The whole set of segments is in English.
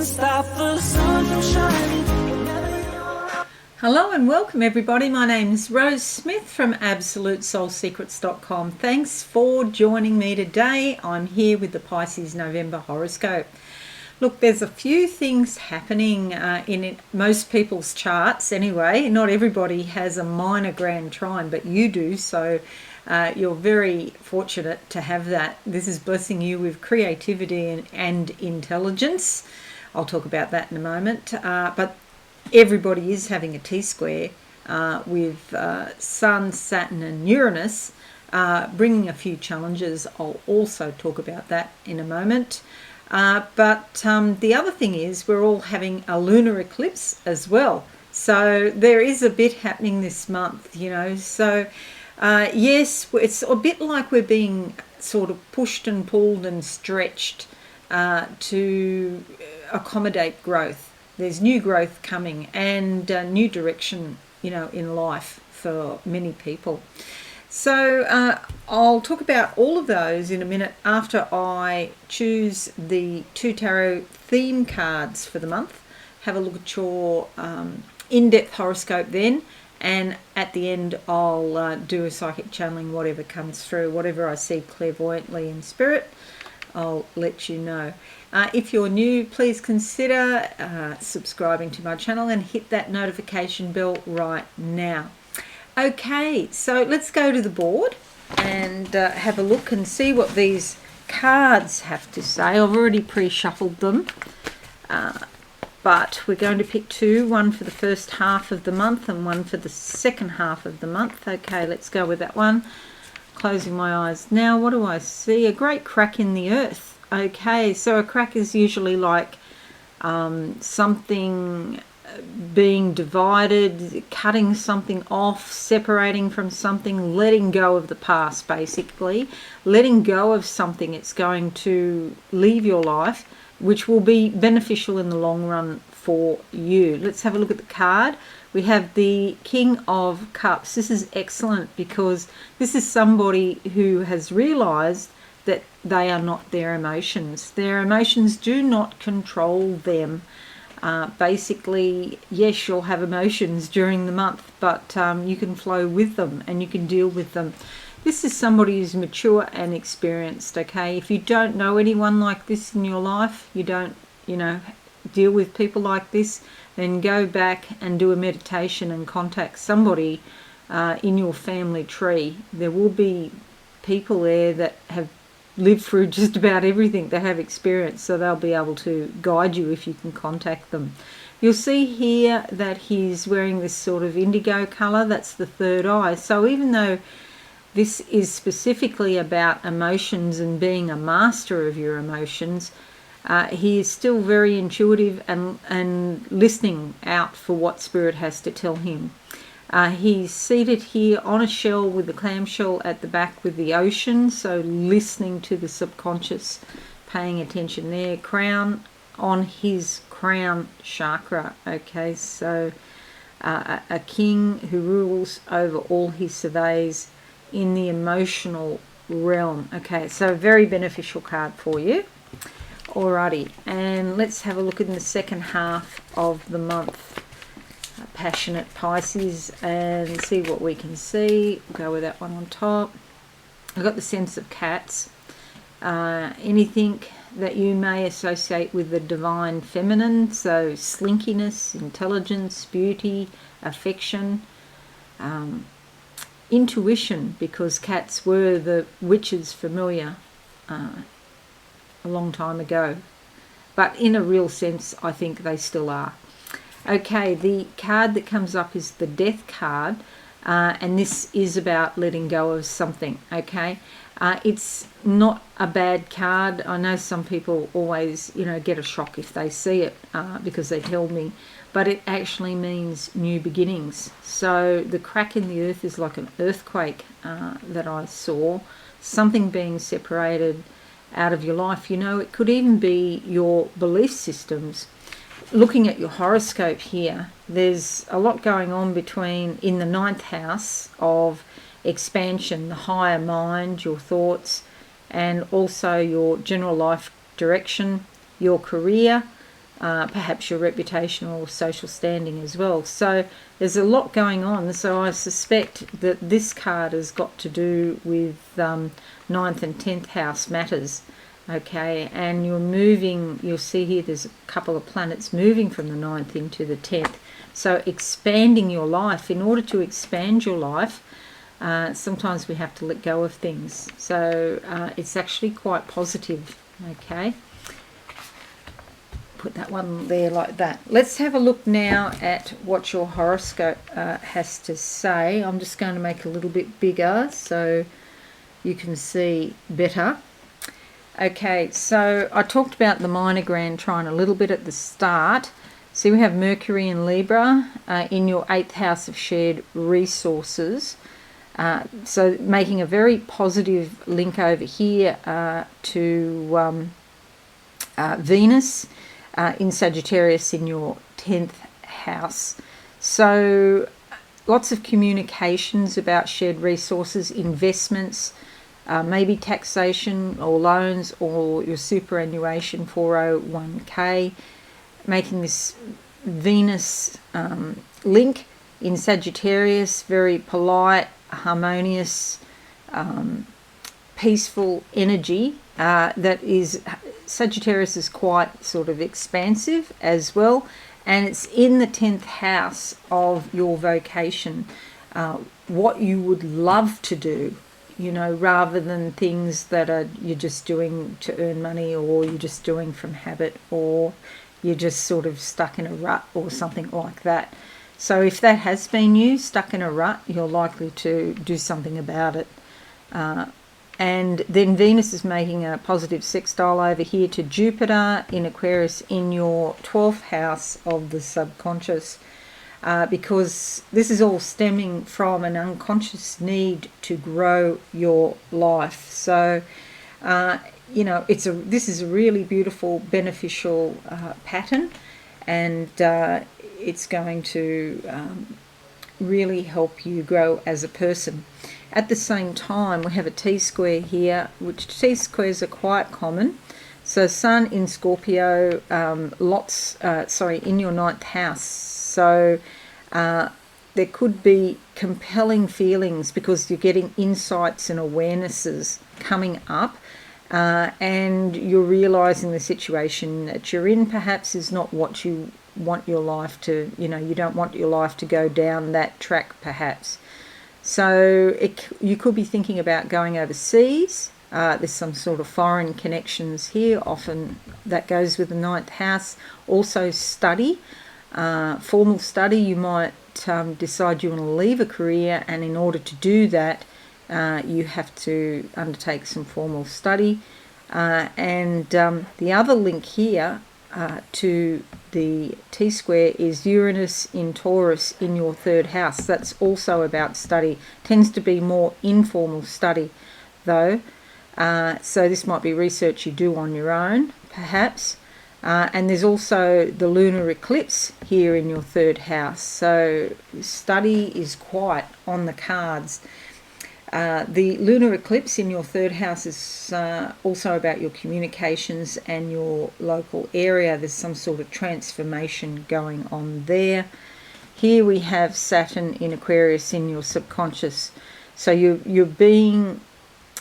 can't stop the sun from shining. Hello and welcome everybody. My name's Rose Smith from AbsoluteSoulSecrets.com. Thanks for joining me today. I'm here with the Pisces November Horoscope. Look, there's a few things happening in most people's charts anyway. Not everybody has a minor grand trine, but you do, so you're very fortunate to have that. This is blessing you with creativity and intelligence. I'll talk about that in a moment. But everybody is having a T-square with Sun, Saturn and Uranus bringing a few challenges. I'll also talk about that in a moment. But the other thing is we're all having a lunar eclipse as well. So there is a bit happening this month, you know. So yes, it's a bit like we're being sort of pushed and pulled and stretched to accommodate growth. There's new growth coming and new direction, you know, in life for many people. So I'll talk about all of those in a minute after I choose the 2 tarot theme cards for the month. Have a look at your in-depth horoscope then, and at the end I'll do a psychic channeling, whatever comes through, whatever I see clairvoyantly in spirit, I'll let you know. If you're new, please consider subscribing to my channel and hit that notification bell right now. Okay, so let's go to the board and have a look and see what these cards have to say. I've already pre-shuffled them, but we're going to pick two, one for the first half of the month and one for the second half of the month. Okay, let's go with that one. Closing my eyes now. What do I see? A great crack in the earth. Okay, so a crack is usually like something being divided, cutting something off, separating from something, letting go of the past, basically. Letting go of something, it's going to leave your life, which will be beneficial in the long run for you. Let's have a look at the card. We have the King of Cups. This is excellent because this is somebody who has realized that they are not their emotions. Their emotions do not control them. Basically, yes, you'll have emotions during the month, but you can flow with them and you can deal with them. This is somebody who's mature and experienced, okay? If you don't know anyone like this in your life, you don't, you know, deal with people like this, then go back and do a meditation and contact somebody in your family tree. There will be people there that have lived through just about everything. They have experience, so they'll be able to guide you if you can contact them. You'll see here that he's wearing this sort of indigo colour. That's the third eye. So even though this is specifically about emotions and being a master of your emotions, he is still very intuitive and listening out for what spirit has to tell him. He's seated here on a shell with the clamshell at the back with the ocean, so listening to the subconscious, paying attention there. Crown on his crown chakra. Okay, so a king who rules over all he surveys in the emotional realm. Okay, so very beneficial card for you. Alrighty, and let's have a look in the second half of the month. Passionate Pisces, and see what we can see. We'll go with that one on top. I've got the sense of cats. Anything that you may associate with the divine feminine, so slinkiness, intelligence, beauty, affection, intuition, because cats were the witches' familiar a long time ago, but in a real sense I think they still are. Okay, the card that comes up is the Death card, and this is about letting go of something, okay? It's not a bad card. I know some people always, you know, get a shock if they see it because they tell me, but it actually means new beginnings. So the crack in the earth is like an earthquake that I saw, something being separated out of your life. You know, it could even be your belief systems. Looking at your horoscope here, there's a lot going on in the 9th house of expansion, the higher mind, your thoughts, and also your general life direction, your career, perhaps your reputation or social standing as well. So there's a lot going on. So I suspect that this card has got to do with 9th and 10th house matters. Okay, and you're moving, you'll see here there's a couple of planets moving from the 9th into the 10th. So expanding your life. In order to expand your life, sometimes we have to let go of things. So it's actually quite positive. Okay, put that one there like that. Let's have a look now at what your horoscope has to say. I'm just going to make it a little bit bigger so you can see better. Okay, so I talked about the minor grand trine a little bit at the start. So we have Mercury in Libra in your 8th house of shared resources. So making a very positive link over here to Venus in Sagittarius in your 10th house. So lots of communications about shared resources, investments, maybe taxation or loans or your superannuation 401k, making this Venus link in Sagittarius, very polite, harmonious, peaceful energy. That is, Sagittarius is quite sort of expansive as well, and it's in the 10th house of your vocation, what you would love to do, you know, rather than things that are you're just doing to earn money, or you're just doing from habit, or you're just sort of stuck in a rut or something like that. So if that has been you, stuck in a rut, you're likely to do something about it. And then Venus is making a positive sextile over here to Jupiter in Aquarius in your 12th house of the subconscious, because this is all stemming from an unconscious need to grow your life. So, you know, this is a really beautiful, beneficial pattern, and it's going to really help you grow as a person. At the same time, we have a T-square here, which T-squares are quite common. So Sun in Scorpio, in your 9th house. So there could be compelling feelings because you're getting insights and awarenesses coming up, and you're realizing the situation that you're in perhaps is not what you want your life to, you know, you don't want your life to go down that track perhaps. So you could be thinking about going overseas. There's some sort of foreign connections here. Often that goes with the 9th house. Also study, formal study. You might decide you want to leave a career, and in order to do that, you have to undertake some formal study. And the other link here to the T-square is Uranus in Taurus in your 3rd house. That's also about study. Tends to be more informal study though. So this might be research you do on your own perhaps. And there's also the lunar eclipse here in your 3rd house. So study is quite on the cards. The lunar eclipse in your 3rd house is also about your communications and your local area. There's some sort of transformation going on there. Here we have Saturn in Aquarius in your subconscious. So you're being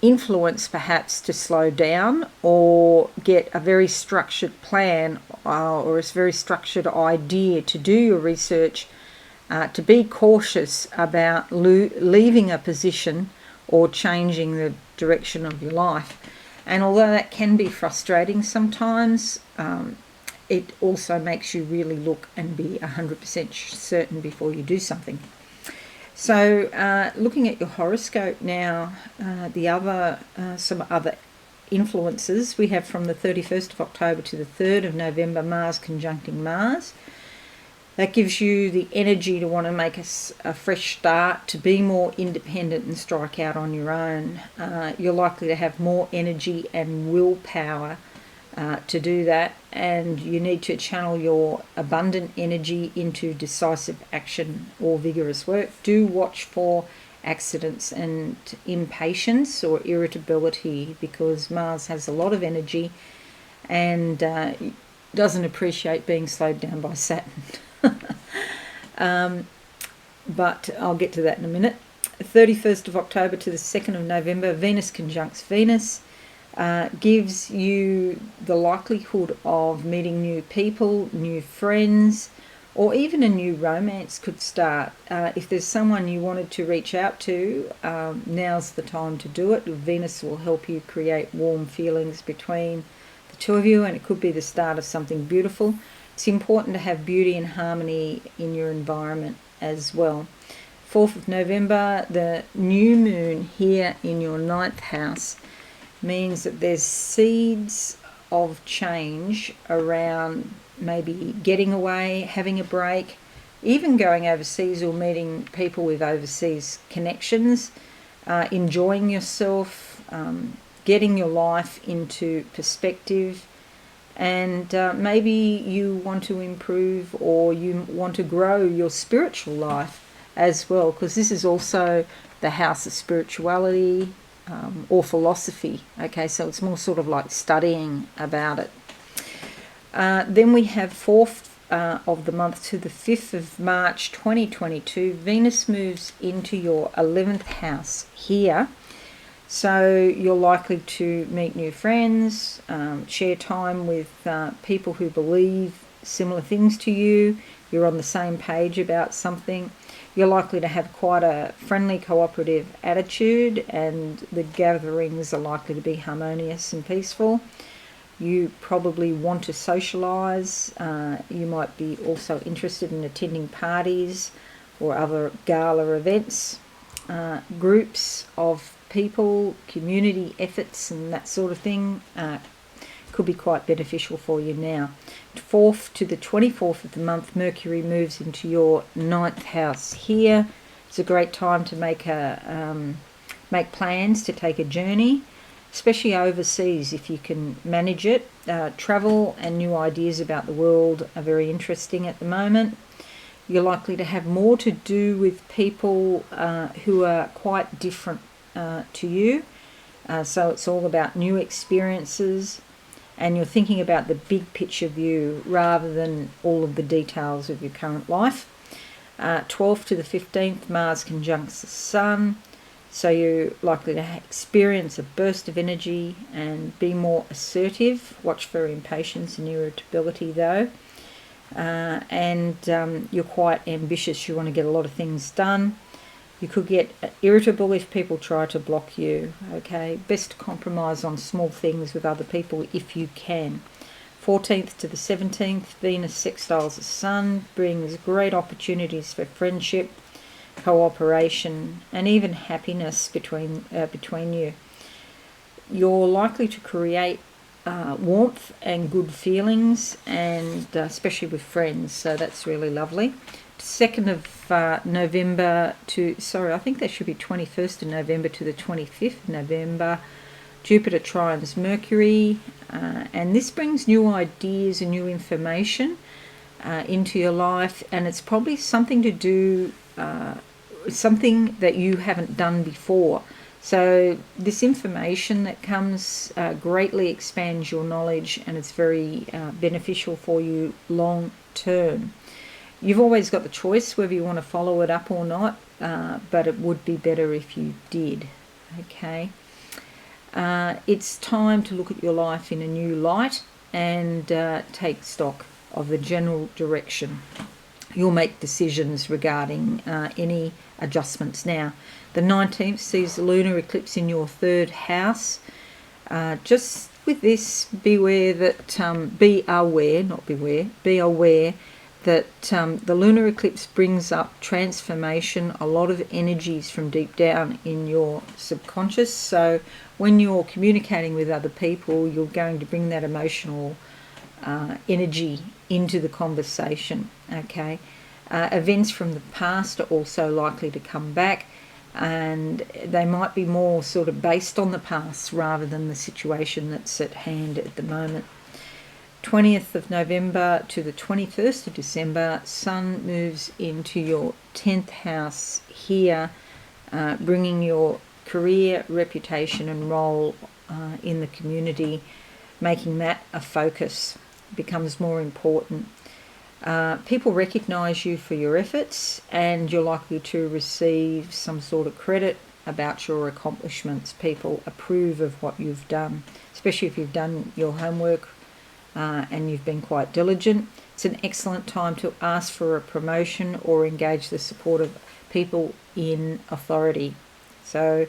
influenced perhaps to slow down or get a very structured plan or a very structured idea to do your research, to be cautious about leaving a position or changing the direction of your life. And although that can be frustrating sometimes, it also makes you really look and be 100% certain before you do something. So looking at your horoscope now, some other influences we have from the 31st of October to the 3rd of November, Mars conjuncting Mars. That gives you the energy to want to make a fresh start, to be more independent and strike out on your own. You're likely to have more energy and willpower to do that, and you need to channel your abundant energy into decisive action or vigorous work. Do watch for accidents and impatience or irritability, because Mars has a lot of energy, and doesn't appreciate being slowed down by Saturn. But I'll get to that in a minute. 31st of October to the 2nd of November, Venus conjuncts Venus. Gives you the likelihood of meeting new people, new friends, or even a new romance could start. If there's someone you wanted to reach out to, now's the time to do it. Venus will help you create warm feelings between the two of you, and it could be the start of something beautiful. It's important to have beauty and harmony in your environment as well. 4th of November, the new moon here in your 9th house means that there's seeds of change around maybe getting away, having a break, even going overseas or meeting people with overseas connections, enjoying yourself, getting your life into perspective, and maybe you want to improve or you want to grow your spiritual life as well, because this is also the house of spirituality, or philosophy. Okay, so it's more sort of like studying about it. Then we have 4th of the month to the 5th of March 2022, Venus moves into your 11th house here. So you're likely to meet new friends, share time with people who believe similar things to you. You're on the same page about something. You're likely to have quite a friendly, cooperative attitude, and the gatherings are likely to be harmonious and peaceful. You probably want to socialise. You might be also interested in attending parties or other gala events, groups of people, community efforts and that sort of thing. Could be quite beneficial for you now. 4th to the 24th of the month, Mercury moves into your 9th house here. It's a great time to make plans to take a journey, especially overseas if you can manage it. Travel and new ideas about the world are very interesting at the moment. You're likely to have more to do with people who are quite different to you. So it's all about new experiences, and you're thinking about the big picture view rather than all of the details of your current life. 12th to the 15th, Mars conjuncts the Sun, so you're likely to experience a burst of energy and be more assertive. Watch for impatience and irritability though. And you're quite ambitious. You want to get a lot of things done. You could get irritable if people try to block you. Okay, best to compromise on small things with other people if you can. 14th to the 17th, Venus sextiles the Sun, brings great opportunities for friendship, cooperation, and even happiness between you. You're likely to create warmth and good feelings, and especially with friends, so that's really lovely. 2nd of November to, I think that should be 21st of November to the 25th of November, Jupiter trines Mercury, and this brings new ideas and new information into your life, and it's probably something to do, something that you haven't done before. So this information that comes greatly expands your knowledge, and it's very beneficial for you long term. You've always got the choice whether you want to follow it up or not, but it would be better if you did. Okay. It's time to look at your life in a new light and take stock of the general direction. You'll make decisions regarding any adjustments now. The 19th sees the lunar eclipse in your 3rd house. Just with this, be aware that the lunar eclipse brings up transformation, a lot of energies from deep down in your subconscious. So when you're communicating with other people, you're going to bring that emotional energy into the conversation. Okay, events from the past are also likely to come back, and they might be more sort of based on the past rather than the situation that's at hand at the moment. 20th of November to the 21st of December, Sun moves into your 10th house here, bringing your career, reputation and role in the community, making that a focus. becomes more important. People recognize you for your efforts, and you're likely to receive some sort of credit about your accomplishments. People approve of what you've done, especially if you've done your homework and you've been quite diligent. It's an excellent time to ask for a promotion or engage the support of people in authority. So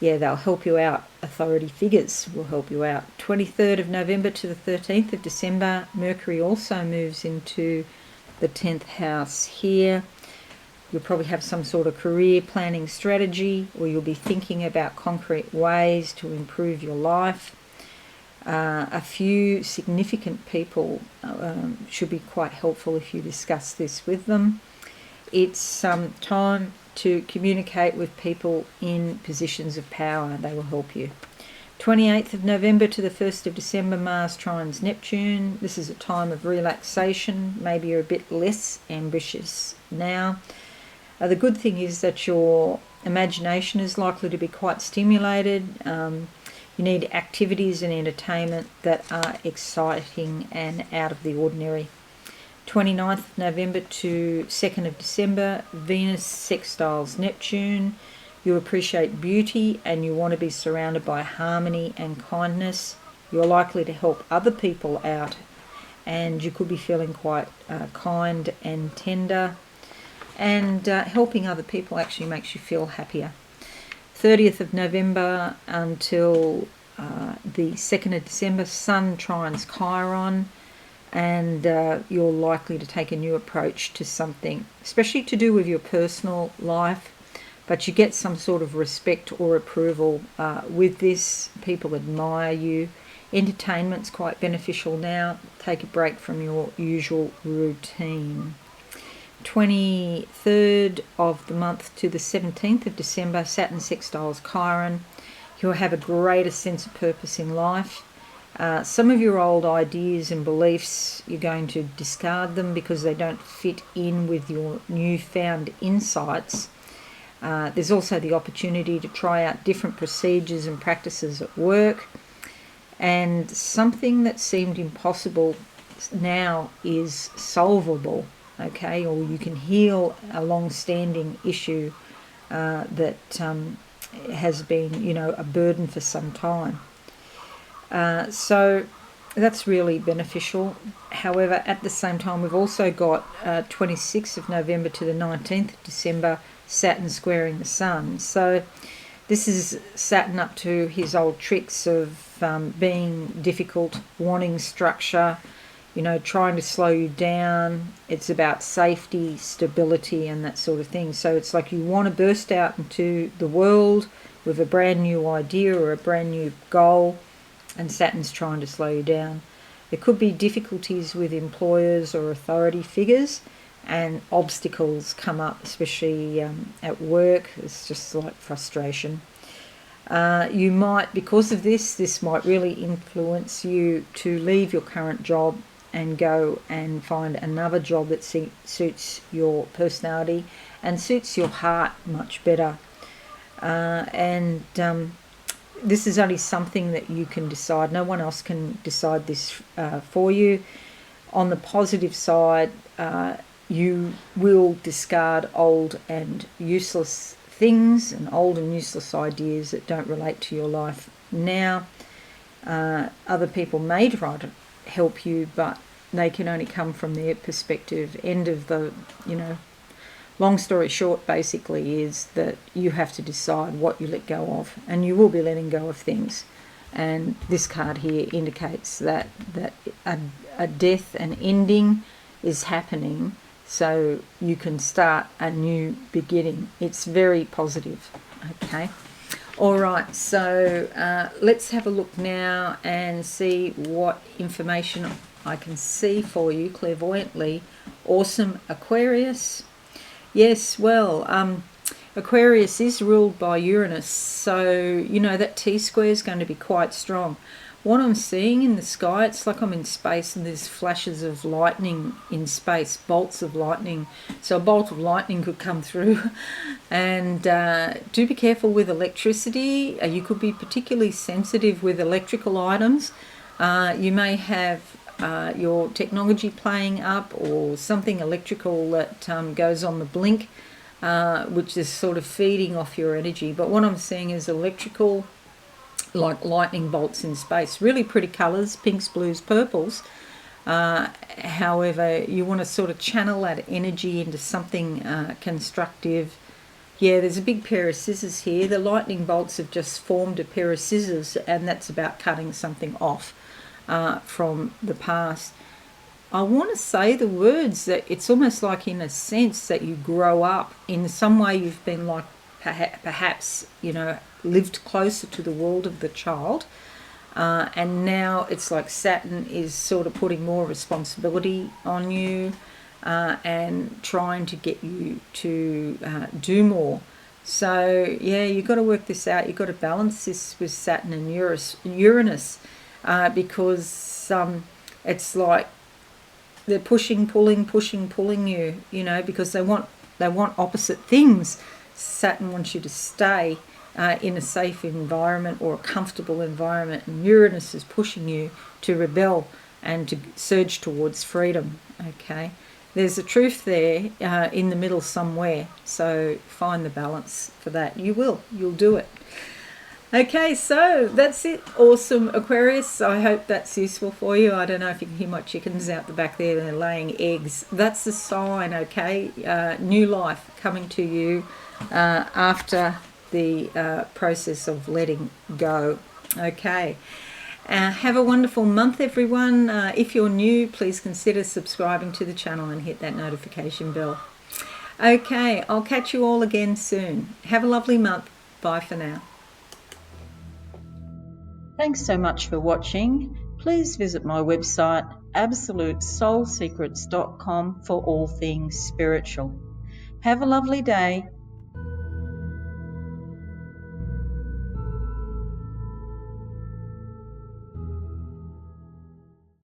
yeah, they'll help you out. Authority figures will help you out. 23rd of November to the 13th of December, Mercury also moves into the 10th house here. You'll probably have some sort of career planning strategy, or you'll be thinking about concrete ways to improve your life. A few significant people should be quite helpful if you discuss this with them. It's time to communicate with people in positions of power. They will help you. 28th of November to the 1st of December, Mars trines Neptune. This is a time of relaxation. Maybe you're a bit less ambitious now. The good thing is that your imagination is likely to be quite stimulated. You need activities and entertainment that are exciting and out of the ordinary. 29th of November to 2nd of December, Venus sextiles Neptune. You appreciate beauty and you want to be surrounded by harmony and kindness. You're likely to help other people out, and you could be feeling quite kind and tender. And helping other people actually makes you feel happier. 30th of November until the 2nd of December, Sun trines Chiron, and you're likely to take a new approach to something, especially to do with your personal life, but you get some sort of respect or approval with this. People admire you. Entertainment's quite beneficial now. Take a break from your usual routine. 23rd of the month to the 17th of December, Saturn sextiles Chiron. You'll have a greater sense of purpose in life. Some of your old ideas and beliefs, you're going to discard them because they don't fit in with your newfound insights. There's also the opportunity to try out different procedures and practices at work. And something that seemed impossible now is solvable. Okay, or you can heal a long-standing issue that has been, a burden for some time. So that's really beneficial. However, at the same time, we've also got 26th of November to the 19th of December, Saturn squaring the Sun. So this is Saturn up to his old tricks of being difficult, wanting structure, trying to slow you down. It's about safety, stability, and that sort of thing. So it's like you want to burst out into the world with a brand new idea or a brand new goal, and Saturn's trying to slow you down. There could be difficulties with employers or authority figures, and obstacles come up, especially at work. It's just like frustration. You might, because of this might really influence you to leave your current job and go and find another job that suits your personality and suits your heart much better. This is only something that you can decide. No one else can decide this for you. On the positive side, you will discard old and useless things and old and useless ideas that don't relate to your life now. Other people may try to help you, but they can only come from their perspective. End of the, long story short basically is that you have to decide what you let go of, and you will be letting go of things. And this card here indicates that a death, an ending is happening, so you can start a new beginning. It's very positive. Okay. All right, so let's have a look now and see what information I can see for you clairvoyantly. Awesome, Aquarius. Yes, well, Aquarius is ruled by Uranus, so that T-square is going to be quite strong. What I'm seeing in the sky, it's like I'm in space and there's flashes of lightning in space, bolts of lightning. So a bolt of lightning could come through. And do be careful with electricity. You could be particularly sensitive with electrical items. You may have your technology playing up, or something electrical that goes on the blink, which is sort of feeding off your energy. But what I'm seeing is electrical, like lightning bolts in space. Really pretty colours, pinks, blues, purples. However, you want to sort of channel that energy into something constructive. Yeah, there's a big pair of scissors here. The lightning bolts have just formed a pair of scissors, and that's about cutting something off from the past. I want to say the words that it's almost like, in a sense, that you grow up in some way. You've been like perhaps, lived closer to the world of the child. And now it's like Saturn is sort of putting more responsibility on you, and trying to get you to do more. So, yeah, you've got to work this out. You've got to balance this with Saturn and Uranus, because it's like they're pushing, pulling you, because they want opposite things. Saturn wants you to stay in a safe environment or a comfortable environment, and Uranus is pushing you to rebel and to surge towards freedom. Okay, there's a truth there in the middle somewhere, so find the balance for that. You'll do it. Okay, so that's it. Awesome, Aquarius. I hope that's useful for you. I don't know if you can hear my chickens out the back there. They're laying eggs. That's a sign, okay? New life coming to you after the process of letting go. Okay. Have a wonderful month, everyone. If you're new, please consider subscribing to the channel and hit that notification bell. Okay, I'll catch you all again soon. Have a lovely month. Bye for now. Thanks so much for watching. Please visit my website, absolutesoulsecrets.com, for all things spiritual. Have a lovely day.